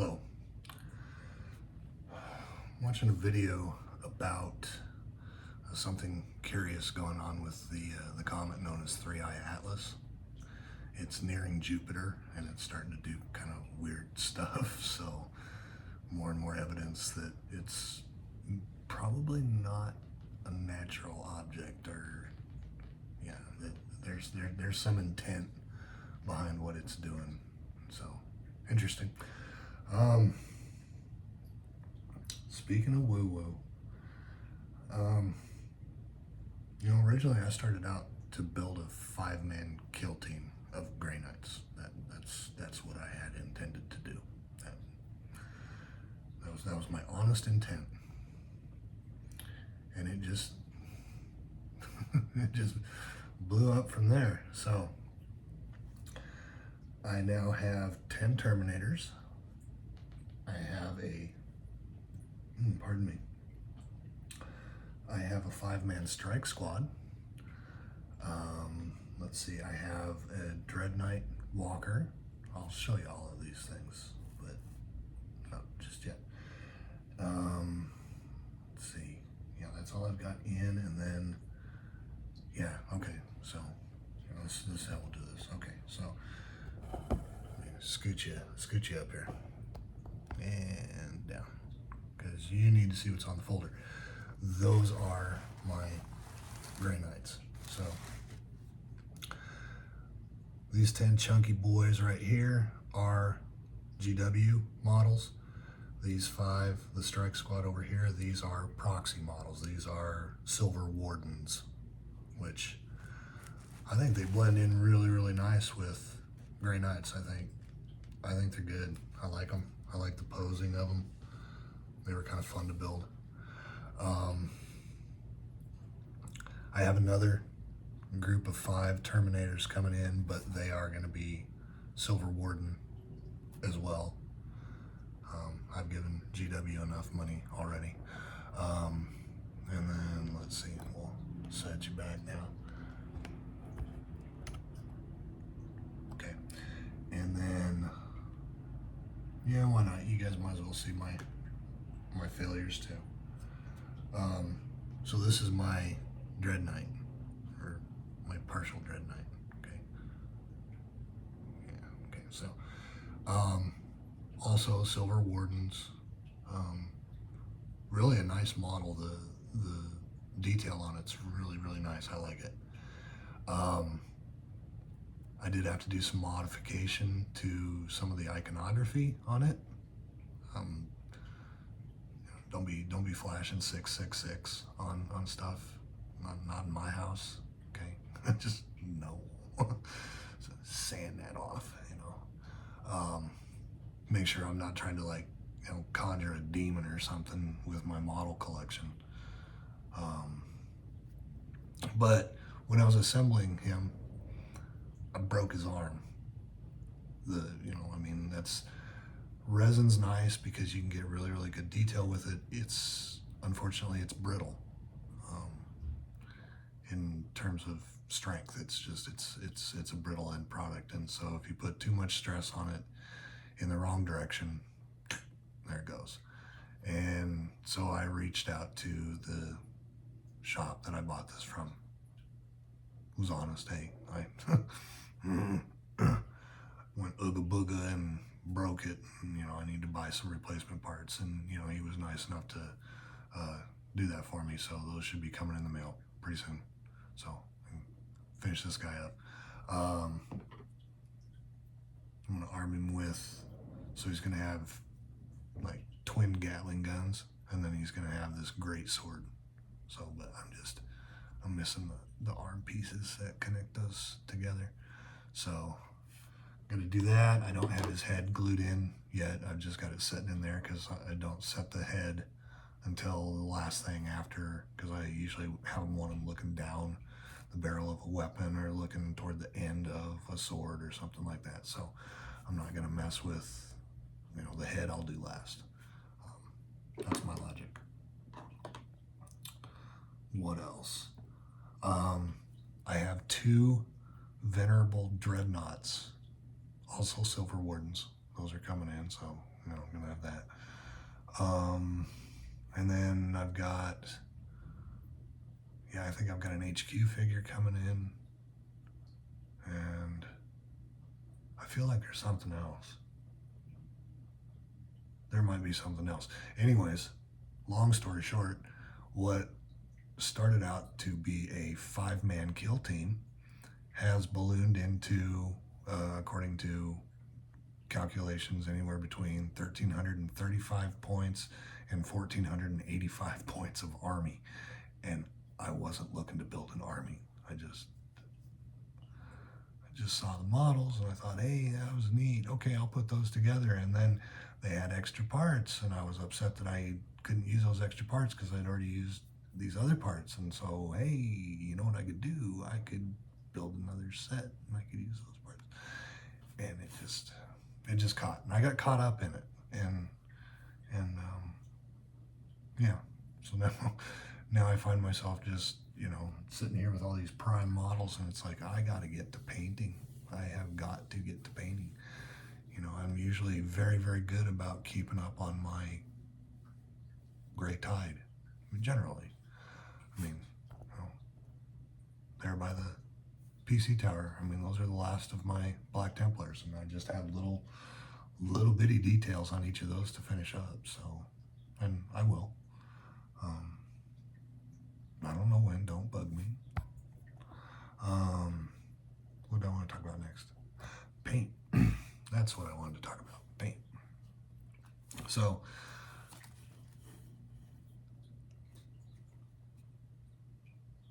Hello. I'm watching a video about something curious going on with the comet known as 3I Atlas. It's nearing Jupiter and it's starting to do kind of weird stuff, so more and more evidence that it's probably not a natural object, or that there's some intent behind what it's doing. So interesting. Speaking of woo-woo, originally I started out to build a 5-man kill team of Grey Knights. That's what I had intended to do. That was my honest intent, and it just it just blew up from there. So I now have 10 Terminators. I have I have a 5-man strike squad. Let's see, I have a Dread Knight Walker. I'll show you all of these things, but not just yet. Let's see, yeah, that's all I've got in, and then, yeah, okay, so this is how we'll do this. Okay, so let me scoot you up here and down, because you need to see what's on the folder. Those are my Grey Knights. So these 10 chunky boys right here are GW models. These 5, the strike squad over here, these are proxy models. These are Silver Wardens, which I think they blend in really, really nice with Grey Knights. I think they're good. I like them. I like the posing of them. They were kind of fun to build. I have another group of 5 Terminators coming in, but they are going to be Silver Warden as well. I've given GW enough money already. And then let's see, we'll set you back now. Okay, and then yeah, why not? You guys might as well see my failures too. So this is my Dread Knight, or my partial Dread Knight. Okay. Yeah. Okay. So, also Silver Wardens. Really a nice model. The detail on it's really, really nice. I like it. I did have to do some modification to some of the iconography on it. Don't be flashing 666 on stuff. Not in my house. Okay, just no. So sand that off. Make sure I'm not trying to conjure a demon or something with my model collection. But when I was assembling him, I broke his arm. That's resin's nice because you can get really, really good detail with it. Unfortunately it's brittle. In terms of strength, it's a brittle end product, and so if you put too much stress on it in the wrong direction, there it goes. And so I reached out to the shop that I bought this from. It was honest. Hey, I went ooga booga and broke it, and I need to buy some replacement parts, and he was nice enough to do that for me, so those should be coming in the mail pretty soon. So finish this guy up. I'm gonna arm him with, so he's gonna have like twin Gatling guns, and then he's gonna have this great sword. So, but I'm missing the arm pieces that connect those together. So gonna do that. I don't have his head glued in yet. I've just got it sitting in there because I don't set the head until the last thing after, because I usually want him looking down the barrel of a weapon or looking toward the end of a sword or something like that. So I'm not gonna mess with, the head. I'll do last. That's my logic. What else? I have 2 Venerable Dreadnoughts, also Silver Wardens. Those are coming in, so You know, I'm gonna have that. And then I've got, yeah, I think I've got an HQ figure coming in, and I feel like there's something else. There might be something else. Anyways, long story short, what started out to be a 5-man kill team has ballooned into, according to calculations, anywhere between 1,335 points and 1,485 points of army. And I wasn't looking to build an army. I just saw the models and I thought, hey, that was neat. Okay, I'll put those together. And then they had extra parts, and I was upset that I couldn't use those extra parts because I'd already used these other parts. And so, hey, you know what I could do? I could build another set and I could use those parts. And it just caught, and I got caught up in it. And yeah, so now I find myself just, you know, sitting here with all these prime models, and it's like, I got to get to painting. I have got to get to painting. You know, I'm usually very, very good about keeping up on my gray tide, generally. I mean, you know, there by the PC tower, I mean, those are the last of my Black Templars, and I just have little bitty details on each of those to finish up. So, and I will. I don't know when, don't bug me. What do I want to talk about next? Paint. That's what I wanted to talk about, paint. So,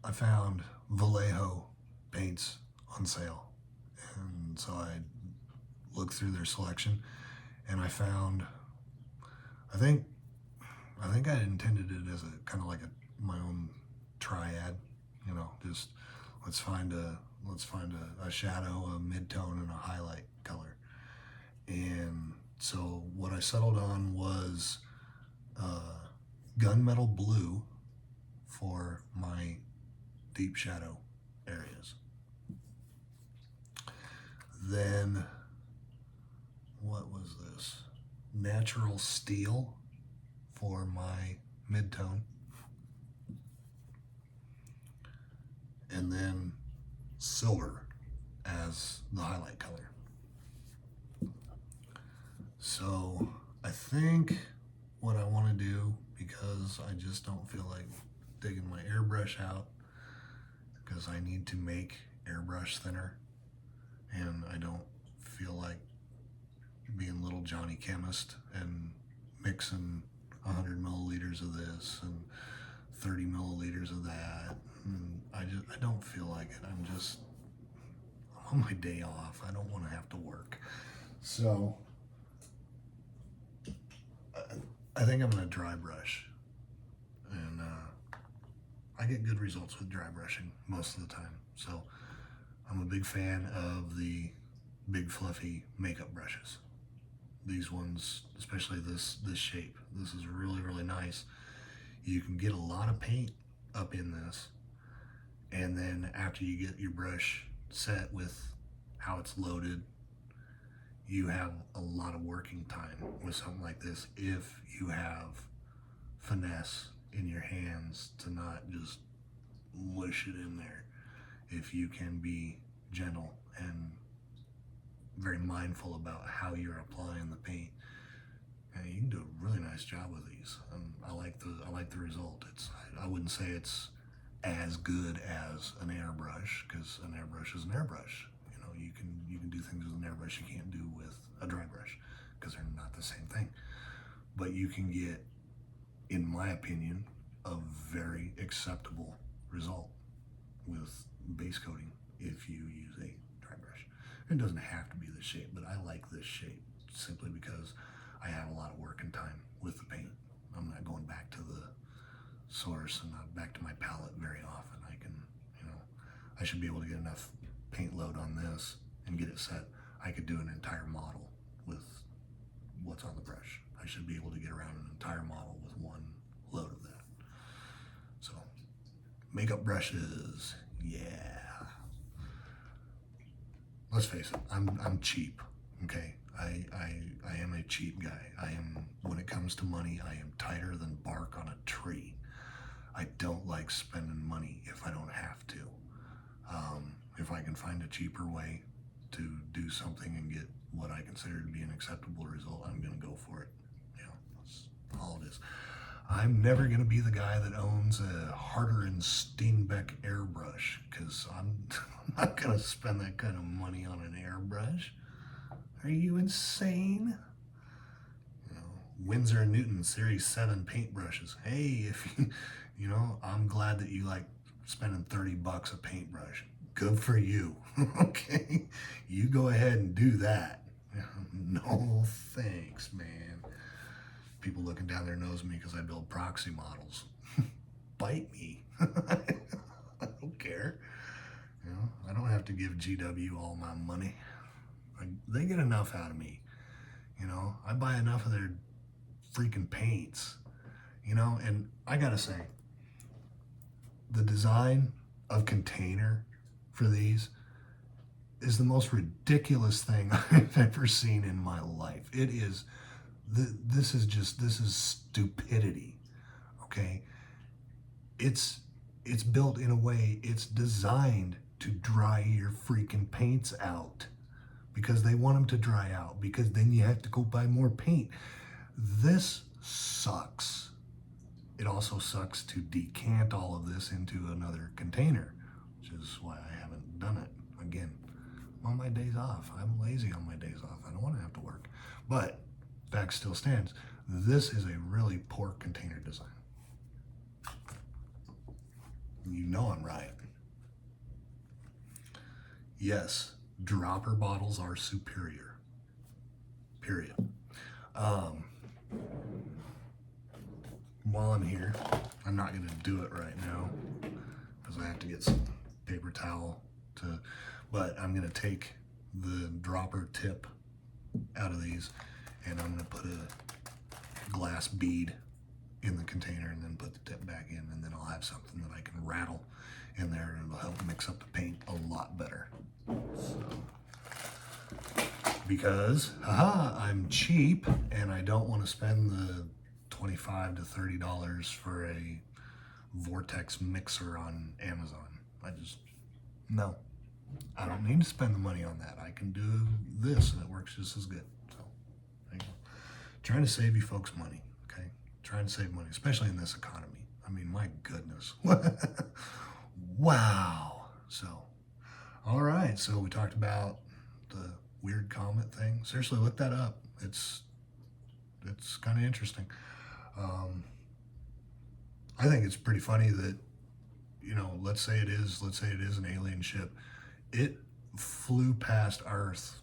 I found Vallejo paints on sale, and so I looked through their selection, and I found, I think I intended it as a kind of like my own triad, you know, just let's find a shadow, a mid-tone, and a highlight color. And so what I settled on was gunmetal blue for my deep shadow areas. Then what was this? Natural steel for my mid-tone. And then silver as the highlight color. So I think what I want to do, because I just don't feel like digging my airbrush out, because I need to make airbrush thinner, and I don't feel like being little Johnny Chemist and mixing 100 milliliters of this and 30 milliliters of that. And I don't feel like it. I'm on my day off. I don't want to have to work. So I think I'm going to dry brush. And I get good results with dry brushing most of the time. So I'm a big fan of the big fluffy makeup brushes. These ones, especially this shape. This is really, really nice. You can get a lot of paint up in this, and then after you get your brush set with how it's loaded, you have a lot of working time with something like this if you have finesse in your hands to not just mush it in there. If you can be gentle and very mindful about how you're applying the paint, and you can do a really nice job with these. I like the result. I wouldn't say it's as good as an airbrush, because an airbrush is an airbrush. You know, you can do things with an airbrush you can't do with a dry brush, because they're not the same thing. But you can get, in my opinion, a very acceptable result with base coating if you use a dry brush. It doesn't have to be this shape, but I like this shape simply because I have a lot of working time with the paint. I'm not going back to the source and not back to my palette very often. I can, you know, I should be able to get enough paint load on this and get it set. I could do an entire model with what's on the brush. I should be able to get around an entire model with one load of that. So, makeup brushes, yeah. Let's face it, I'm cheap, okay? I am a cheap guy. When it comes to money, I am tighter than bark on a tree. I don't like spending money if I don't have to. If I can find a cheaper way to do something and get what I consider to be an acceptable result, I'm going to go for it. That's all it is. I'm never going to be the guy that owns a Harder and Steenbeck airbrush, because I'm not going to spend that kind of money on an airbrush. Are you insane? Winsor & Newton Series 7 paintbrushes. Hey, if I'm glad that you like spending $30 a paintbrush. Good for you. Okay, you go ahead and do that. No thanks, man. People looking down their nose at me because I build proxy models. Bite me. I don't care. I don't have to give GW all my money. They get enough out of me. I buy enough of their freaking paints. And I gotta say, the design of container for these is the most ridiculous thing I've ever seen in my life. It is. This is stupidity. Okay, it's built in a way, it's designed to dry your freaking paints out, because they want them to dry out, because then you have to go buy more paint. This sucks. It also sucks to decant all of this into another container, which is why I haven't done it. Again, on my days off. I'm lazy on my days off. I don't want to have to work. But fact still stands. This is a really poor container design. You know I'm right. Yes, dropper bottles are superior. Period. While I'm here, I'm not going to do it right now because I have to get some paper towel but I'm going to take the dropper tip out of these, and I'm going to put a glass bead in the container and then put the tip back in, and then I'll have something that I can rattle in there, and it'll help mix up the paint a lot better. Because I'm cheap and I don't want to spend the $25 to $30 for a vortex mixer on Amazon. No, I don't need to spend the money on that. I can do this and it works just as good. So there you go. Trying to save you folks money, okay? Trying to save money, especially in this economy. I mean, my goodness. Wow. So, all right. So we talked about the weird comet thing. Seriously, look that up. It's kind of interesting. I think it's pretty funny that, let's say it is an alien ship. It flew past Earth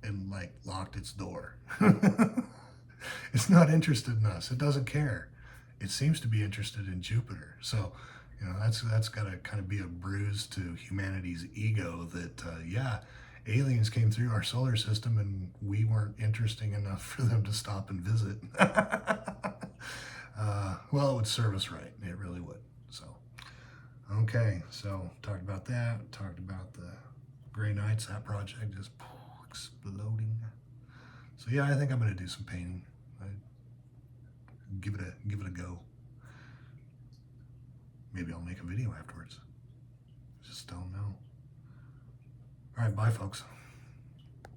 and locked its door. It's not interested in us. It doesn't care. It seems to be interested in Jupiter. So, that's got to kind of be a bruise to humanity's ego that, aliens came through our solar system and we weren't interesting enough for them to stop and visit. Well, it would serve us right. It really would. So, okay. So, talked about that. Talked about the Gray Knights, that project just exploding. So, yeah, I think I'm going to do some painting. Give it a go. Maybe I'll make a video afterwards. Just don't know. All right, bye, folks.